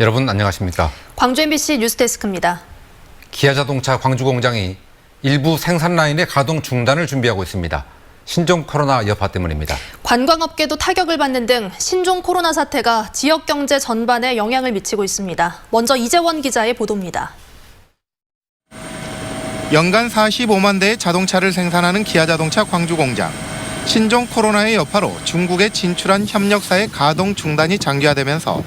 여러분 안녕하십니까? 광주 MBC 뉴스데스크입니다. 기아자동차 광주 공장이 일부 생산 라인의 가동 중단을 준비하고 있습니다. 신종 코로나 여파 때문입니다. 관광업계도 타격을 받는 등 신종 코로나 사태가 지역 경제 전반에 영향을 미치고 있습니다. 먼저 이재원 기자의 보도입니다. 연간 45만 대의 자동차를 생산하는 기아자동차 광주 공장. 신종 코로나의 여파로 중국에 진출한 협력사의 가동 중단이 장기화되면서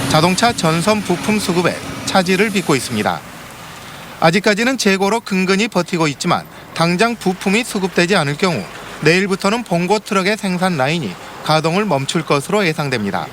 자동차 전선 부품 수급에 차질을 빚고 있습니다. 아직까지는 재고로 근근히 버티고 있지만 당장 부품이 수급되지 않을 경우 내일부터는 봉고 트럭의 생산 라인이 가동을 멈출 것으로 예상됩니다.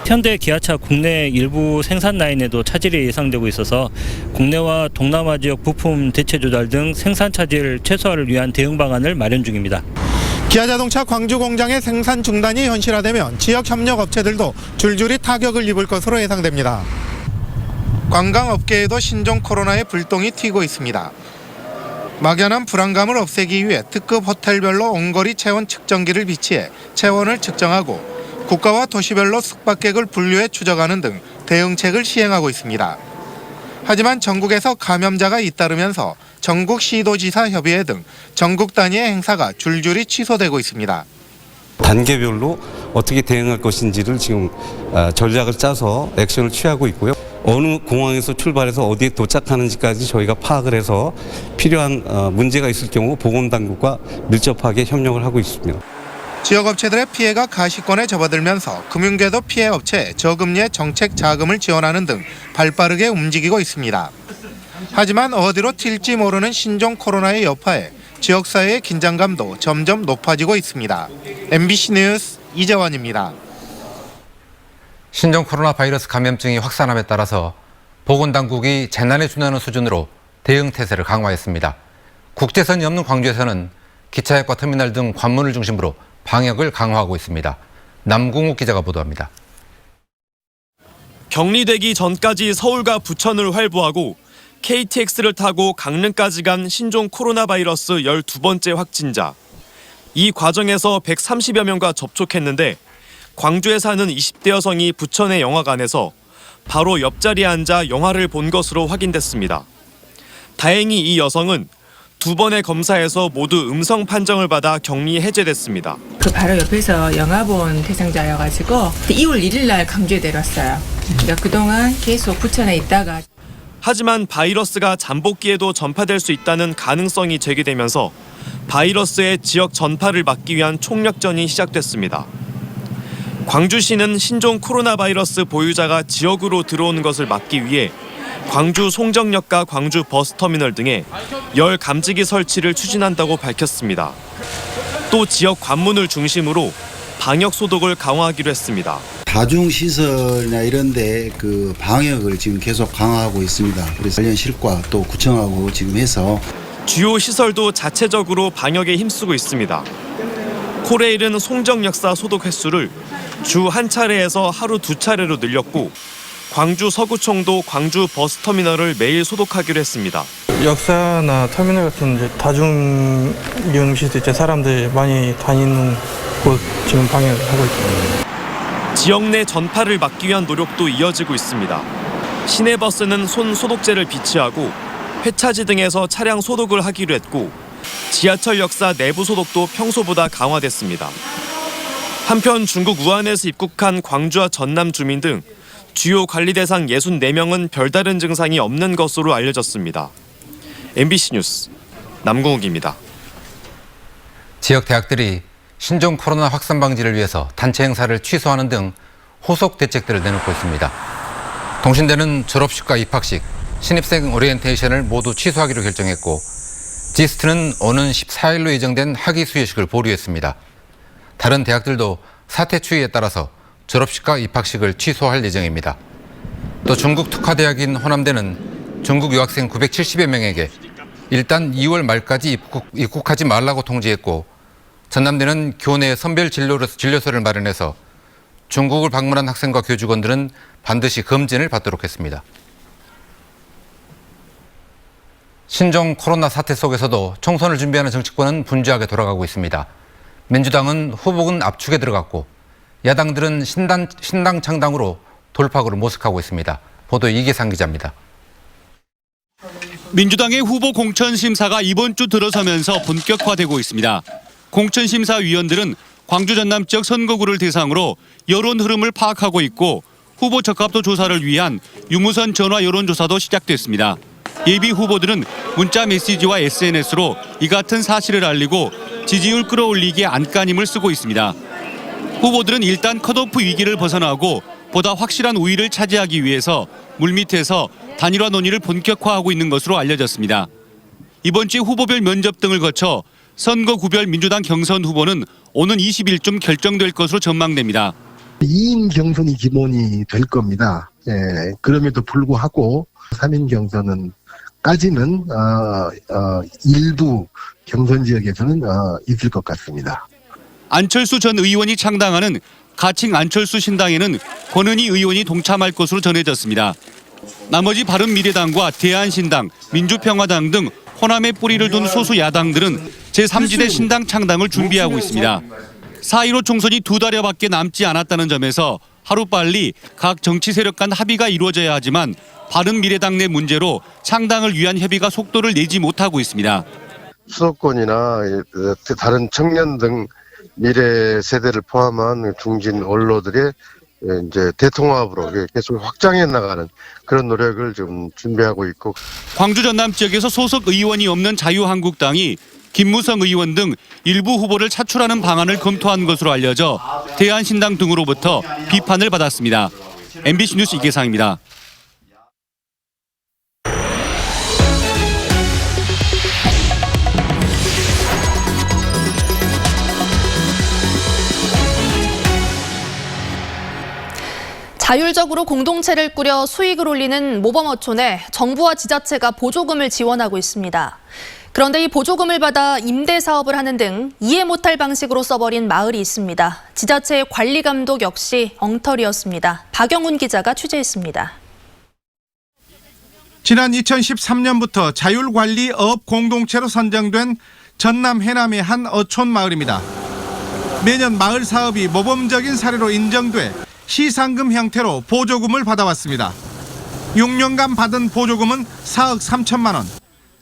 현대 기아차 국내 일부 생산 라인에도 차질이 예상되고 있어서 국내와 동남아 지역 부품 대체 조달 등 생산 차질 최소화를 위한 대응 방안을 마련 중입니다. 기아자동차 광주 공장의 생산 중단이 현실화되면 지역 협력 업체들도 줄줄이 타격을 입을 것으로 예상됩니다. 관광업계에도 신종 코로나의 불똥이 튀고 있습니다. 막연한 불안감을 없애기 위해 특급 호텔별로 온거리 체온 측정기를 비치해 체온을 측정하고 국가와 도시별로 숙박객을 분류해 추적하는 등 대응책을 시행하고 있습니다. 하지만 전국에서 감염자가 잇따르면서 전국시도지사협의회 등 전국 단위의 행사가 줄줄이 취소되고 있습니다. 단계별로 어떻게 대응할 것인지를 지금 전략을 짜서 액션을 취하고 있고요. 어느 공항에서 출발해서 어디에 도착하는지까지 저희가 파악을 해서 필요한 문제가 있을 경우 보건당국과 밀접하게 협력을 하고 있습니다. 지역업체들의 피해가 가시권에 접어들면서 금융계도 피해 업체에 저금리의 정책 자금을 지원하는 등 발빠르게 움직이고 있습니다. 하지만 어디로 튈지 모르는 신종 코로나의 여파에 지역사회의 긴장감도 점점 높아지고 있습니다. MBC 뉴스 이재원입니다. 신종 코로나 바이러스 감염증이 확산함에 따라서 보건당국이 재난에 준하는 수준으로 대응 태세를 강화했습니다. 국제선이 없는 광주에서는 기차역과 터미널 등 관문을 중심으로 방역을 강화하고 있습니다. 남궁욱 기자가 보도합니다. 격리되기 전까지 서울과 부천을 활보하고 KTX를 타고 강릉까지 간 신종 코로나 바이러스 12번째 확진자. 이 과정에서 130여 명과 접촉했는데 광주에 사는 20대 여성이 부천의 영화관에서 바로 옆자리에 앉아 영화를 본 것으로 확인됐습니다. 다행히 이 여성은 2번의 검사에서 모두 음성 판정을 받아 격리 해제됐습니다. 그 바로 옆에서 영화 본 대상자여가지고 2월 1일 날 광주에 내렸어요. 그러니까 그동안 계속 부천에 있다가. 하지만 바이러스가 잠복기에도 전파될 수 있다는 가능성이 제기되면서 바이러스의 지역 전파를 막기 위한 총력전이 시작됐습니다. 광주시는 신종 코로나 바이러스 보유자가 지역으로 들어오는 것을 막기 위해 광주 송정역과 광주 버스터미널 등에 열 감지기 설치를 추진한다고 밝혔습니다. 또 지역 관문을 중심으로 방역 소독을 강화하기로 했습니다. 다중시설이나 이런 데 그 방역을 지금 계속 강화하고 있습니다. 그래서 관련 실과 또 구청하고 지금 해서 주요 시설도 자체적으로 방역에 힘쓰고 있습니다. 코레일은 송정역사 소독 횟수를 주 한 차례에서 하루 2차례로 늘렸고 광주 서구청도 광주 버스터미널을 매일 소독하기로 했습니다. 역사나 터미널 같은 이제 다중 이용 시설 때 사람들이 많이 다니는 곳 지금 방역을 하고 있습니다. 지역 내 전파를 막기 위한 노력도 이어지고 있습니다. 시내버스는 손 소독제를 비치하고 회차지 등에서 차량 소독을 하기로 했고 지하철 역사 내부 소독도 평소보다 강화됐습니다. 한편 중국 우한에서 입국한 광주와 전남 주민 등 주요 관리 대상 64명은 별다른 증상이 없는 것으로 알려졌습니다. MBC 뉴스 남궁욱입니다. 지역 대학들이 신종 코로나 확산 방지를 위해서 단체 행사를 취소하는 등 후속 대책들을 내놓고 있습니다. 동신대는 졸업식과 입학식, 신입생 오리엔테이션을 모두 취소하기로 결정했고 지스트는 오는 14일로 예정된 학위 수여식을 보류했습니다. 다른 대학들도 사태 추이에 따라서 졸업식과 입학식을 취소할 예정입니다. 또 중국 특화대학인 호남대는 중국 유학생 970여 명에게 일단 2월 말까지 입국하지 말라고 통지했고 전남대는 교내 선별 진료소를 마련해서 중국을 방문한 학생과 교직원들은 반드시 검진을 받도록 했습니다. 신종 코로나 사태 속에서도 총선을 준비하는 정치권은 분주하게 돌아가고 있습니다. 민주당은 후보군 압축에 들어갔고 야당들은 신당 창당으로 돌파구를 모색하고 있습니다. 보도에 이계상 기자입니다. 민주당의 후보 공천심사가 이번 주 들어서면서 본격화되고 있습니다. 공천심사위원들은 광주 전남 지역 선거구를 대상으로 여론 흐름을 파악하고 있고 후보 적합도 조사를 위한 유무선 전화 여론조사도 시작됐습니다. 예비 후보들은 문자 메시지와 SNS로 이 같은 사실을 알리고 지지율 끌어올리기에 안간힘을 쓰고 있습니다. 후보들은 일단 컷오프 위기를 벗어나고 보다 확실한 우위를 차지하기 위해서 물밑에서 단일화 논의를 본격화하고 있는 것으로 알려졌습니다. 이번 주 후보별 면접 등을 거쳐 선거구별 민주당 경선 후보는 오는 20일쯤 결정될 것으로 전망됩니다. 2인 경선이 기본이 될 겁니다. 그럼에도 불구하고 3인 경선까지는 일부 경선 지역에서는 있을 것 같습니다. 안철수 전 의원이 창당하는 가칭 안철수 신당에는 권은희 의원이 동참할 것으로 전해졌습니다. 나머지 바른미래당과 대한신당, 민주평화당 등 호남에 뿌리를 둔 소수 야당들은 제3지대 신당 창당을 준비하고 있습니다. 4.15 총선이 2달여밖에 남지 않았다는 점에서 하루빨리 각 정치 세력 간 합의가 이루어져야 하지만 바른미래당 내 문제로 창당을 위한 협의가 속도를 내지 못하고 있습니다. 수도권이나 다른 청년 등 미래 세대를 포함한 중진 언론들의 이제 대통합으로 계속 확장해 나가는 그런 노력을 좀 준비하고 있고, 광주 전남 지역에서 소속 의원이 없는 자유한국당이 김무성 의원 등 일부 후보를 차출하는 방안을 검토한 것으로 알려져 대한신당 등으로부터 비판을 받았습니다. MBC 뉴스 이계상입니다. 자율적으로 공동체를 꾸려 수익을 올리는 모범어촌에 정부와 지자체가 보조금을 지원하고 있습니다. 그런데 이 보조금을 받아 임대 사업을 하는 등 이해 못할 방식으로 써버린 마을이 있습니다. 지자체의 관리 감독 역시 엉터리였습니다. 박영훈 기자가 취재했습니다. 지난 2013년부터 자율관리업 공동체로 선정된 전남 해남의 한 어촌 마을입니다. 매년 마을 사업이 모범적인 사례로 인정돼 시상금 형태로 보조금을 받아왔습니다. 6년간 받은 보조금은 4억 3천만 원.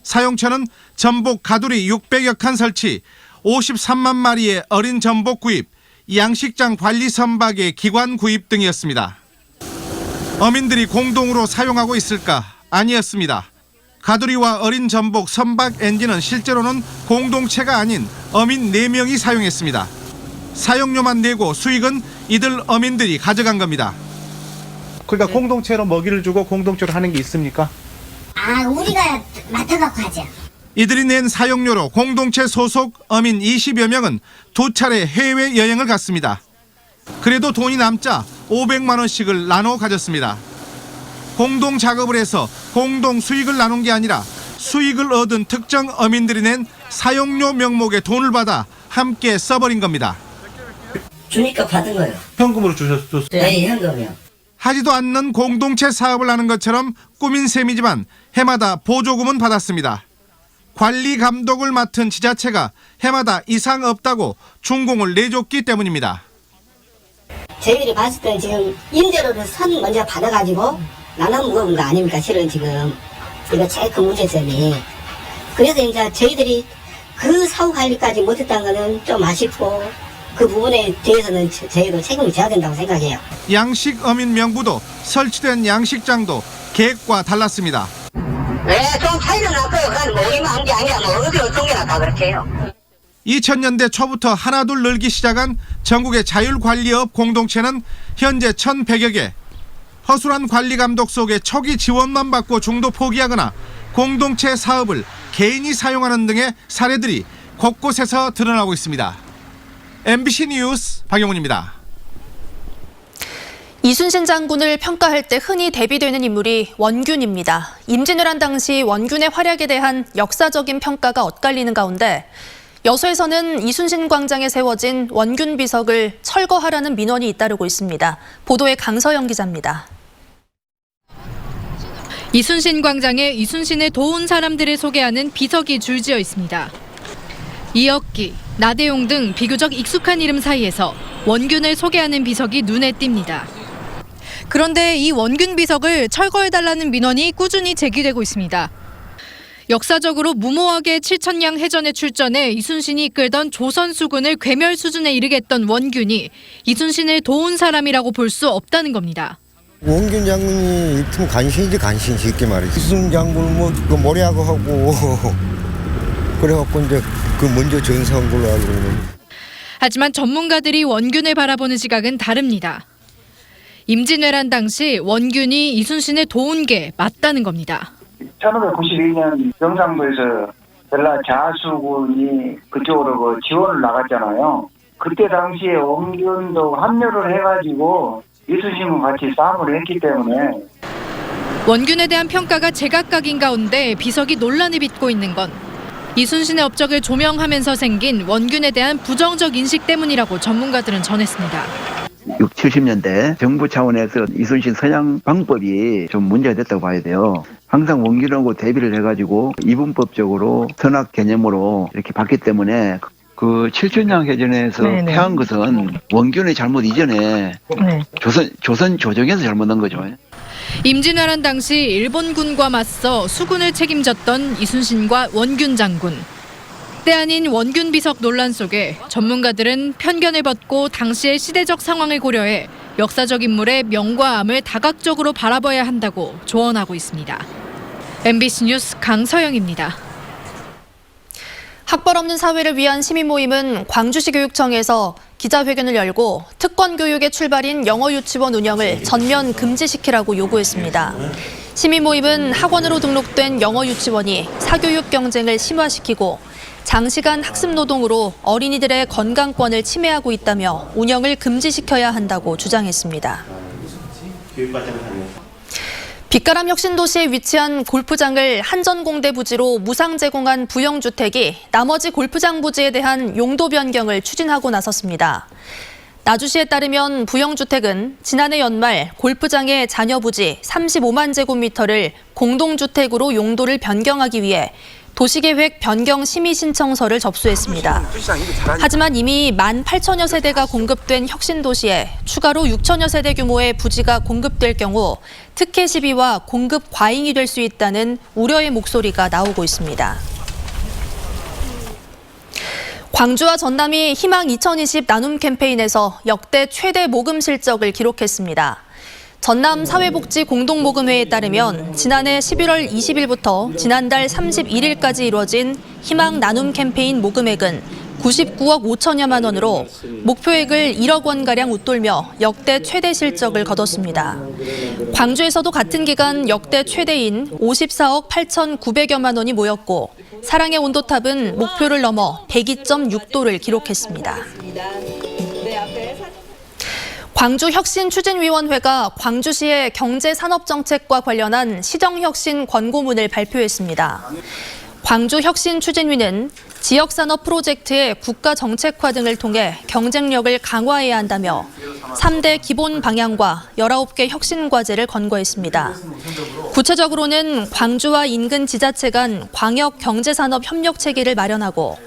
사용처는 전복 가두리 600여 칸 설치, 53만 마리의 어린 전복 구입, 양식장 관리 선박의 기관 구입 등이었습니다. 어민들이 공동으로 사용하고 있을까? 아니었습니다. 가두리와 어린 전복 선박 엔진은 실제로는 공동체가 아닌 어민 4명이 사용했습니다. 사용료만 내고 수익은 이들 어민들이 가져간 겁니다. 그러니까 공동체로 먹이를 주고 공동체로 하는 게 있습니까? 우리가 맡아갖고 하죠. 이들이 낸 사용료로 공동체 소속 어민 20여 명은 2차례 해외여행을 갔습니다. 그래도 돈이 남자 500만 원씩을 나눠 가졌습니다. 공동 작업을 해서 공동 수익을 나눈 게 아니라 수익을 얻은 특정 어민들이 낸 사용료 명목의 돈을 받아 함께 써버린 겁니다. 주니까 받은 거예요. 현금으로 주셨어요? 네, 현금이요. 하지도 않는 공동체 사업을 하는 것처럼 꾸민 셈이지만 해마다 보조금은 받았습니다. 관리 감독을 맡은 지자체가 해마다 이상 없다고 준공을 내줬기 때문입니다. 저희들이 봤을 때는 지금 임대료를 선 먼저 받아가지고 나눠 먹은 거 아닙니까? 실은 지금 이거 제일 큰 문제점이. 그래서 이제 저희들이 그 사후 관리까지 못했다는 거는 좀 아쉽고 그 부분에 대해서는 저희도 책임을 져야 된다고 생각해요. 양식 어민 명부도 설치된 양식장도 계획과 달랐습니다. 네, 좀 차이는 났고요. 그건 모이면 한 게 아니라 뭐 어디 어떤 게 낫다 그렇게 해요. 2000년대 초부터 하나둘 늘기 시작한 전국의 자율관리업 공동체는 현재 1,100여 개. 허술한 관리 감독 속에 초기 지원만 받고 중도 포기하거나 공동체 사업을 개인이 사용하는 등의 사례들이 곳곳에서 드러나고 있습니다. MBC 뉴스 박영훈입니다. 이순신 장군을 평가할 때 흔히 대비되는 인물이 원균입니다. 임진왜란 당시 원균의 활약에 대한 역사적인 평가가 엇갈리는 가운데 여수에서는 이순신 광장에 세워진 원균 비석을 철거하라는 민원이 잇따르고 있습니다. 보도에 강서영 기자입니다. 이순신 광장에 이순신을 도운 사람들을 소개하는 비석이 줄지어 있습니다. 이억기, 나대용 등 비교적 익숙한 이름 사이에서 원균을 소개하는 비석이 눈에 띕니다. 그런데 이 원균 비석을 철거해달라는 민원이 꾸준히 제기되고 있습니다. 역사적으로 무모하게 7천량 해전에 출전해 이순신이 이끌던 조선 수군을 괴멸 수준에 이르게 했던 원균이 이순신을 도운 사람이라고 볼 수 없다는 겁니다. 원균 장군이 이틈 간신이지 간신 쉽게 말이지. 이순신 장군을 뭐 모래하고 하고 그래갖고 이제 그 먼저 전사한 걸로 알고 있는. 하지만 전문가들이 원균을 바라보는 시각은 다릅니다. 임진왜란 당시 원균이 이순신을 도운 게 맞다는 겁니다. 1592년 경상도에서 전라 자수군이 그쪽으로 지원을 나갔잖아요. 그때 당시에 원균도 합류를 해가지고 이순신과 같이 싸움을 했기 때문에 원균에 대한 평가가 제각각인 가운데 비석이 논란을 빚고 있는 건 이순신의 업적을 조명하면서 생긴 원균에 대한 부정적 인식 때문이라고 전문가들은 전했습니다. 60, 70년대 정부 차원에서 이순신 선양 방법이 좀 문제가 됐다고 봐야 돼요. 항상 원균하고 대비를 해가지고 이분법적으로 선악 개념으로 이렇게 봤기 때문에 그 7천량 해전에서 패한 것은 원균의 잘못 이전에 조선 조정에서 잘못한 거죠. 임진왜란 당시 일본군과 맞서 수군을 책임졌던 이순신과 원균 장군. 때 아닌 원균 비석 논란 속에 전문가들은 편견을 벗고 당시의 시대적 상황을 고려해 역사적 인물의 명과 암을 다각적으로 바라봐야 한다고 조언하고 있습니다. MBC 뉴스 강서영입니다. 학벌 없는 사회를 위한 시민 모임은 광주시 교육청에서 기자회견을 열고 특권 교육의 출발인 영어 유치원 운영을 전면 금지시키라고 요구했습니다. 시민 모임은 학원으로 등록된 영어 유치원이 사교육 경쟁을 심화시키고 장시간 학습 노동으로 어린이들의 건강권을 침해하고 있다며 운영을 금지시켜야 한다고 주장했습니다. 빛가람 혁신도시에 위치한 골프장을 한전공대 부지로 무상 제공한 부영주택이 나머지 골프장 부지에 대한 용도 변경을 추진하고 나섰습니다. 나주시에 따르면 부영주택은 지난해 연말 골프장의 잔여 부지 35만 제곱미터를 공동주택으로 용도를 변경하기 위해 도시계획 변경 심의 신청서를 접수했습니다. 하지만 이미 18,000여 세대가 공급된 혁신도시에 추가로 6,000여 세대 규모의 부지가 공급될 경우 특혜 시비와 공급 과잉이 될 수 있다는 우려의 목소리가 나오고 있습니다. 광주와 전남이 희망 2020 나눔 캠페인에서 역대 최대 모금 실적을 기록했습니다. 전남 사회복지 공동모금회에 따르면 지난해 11월 20일부터 지난달 31일까지 이루어진 희망 나눔 캠페인 모금액은 99억 5천여만 원으로 목표액을 1억 원가량 웃돌며 역대 최대 실적을 거뒀습니다. 광주에서도 같은 기간 역대 최대인 54억 8,900여만 원이 모였고 사랑의 온도탑은 목표를 넘어 102.6도를 기록했습니다. 광주혁신추진위원회가 광주시의 경제산업정책과 관련한 시정혁신 권고문을 발표했습니다. 광주혁신추진위는 지역산업 프로젝트의 국가정책화 등을 통해 경쟁력을 강화해야 한다며 3대 기본 방향과 19개 혁신과제를 권고했습니다. 구체적으로는 광주와 인근 지자체 간 광역경제산업협력체계를 마련하고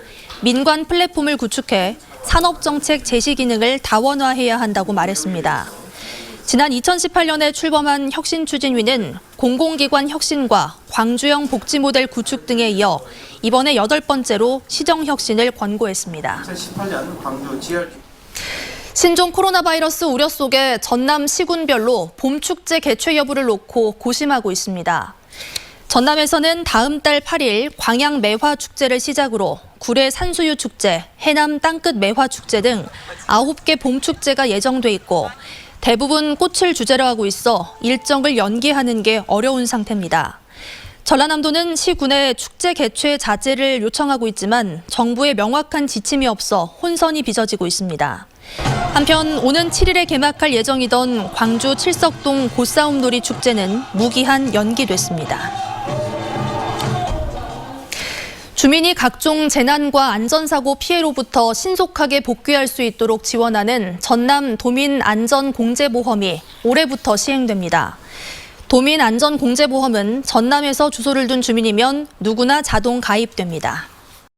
민관 플랫폼을 구축해 산업정책 제시 기능을 다원화해야 한다고 말했습니다. 지난 2018년에 출범한 혁신추진위는 공공기관 혁신과 광주형 복지 모델 구축 등에 이어 이번에 8번째로 시정혁신을 권고했습니다. 신종 코로나 바이러스 우려 속에 전남 시군별로 봄축제 개최 여부를 놓고 고심하고 있습니다. 전남에서는 다음 달 8일 광양 매화축제를 시작으로 구례 산수유 축제, 해남 땅끝 매화축제 등 9개 봄축제가 예정돼 있고 대부분 꽃을 주제로 하고 있어 일정을 연기하는 게 어려운 상태입니다. 전라남도는 시군의 축제 개최 자제를 요청하고 있지만 정부의 명확한 지침이 없어 혼선이 빚어지고 있습니다. 한편 오는 7일에 개막할 예정이던 광주 칠석동 고싸움놀이 축제는 무기한 연기됐습니다. 주민이 각종 재난과 안전사고 피해로부터 신속하게 복귀할 수 있도록 지원하는 전남 도민안전공제보험이 올해부터 시행됩니다. 도민안전공제보험은 전남에서 주소를 둔 주민이면 누구나 자동 가입됩니다.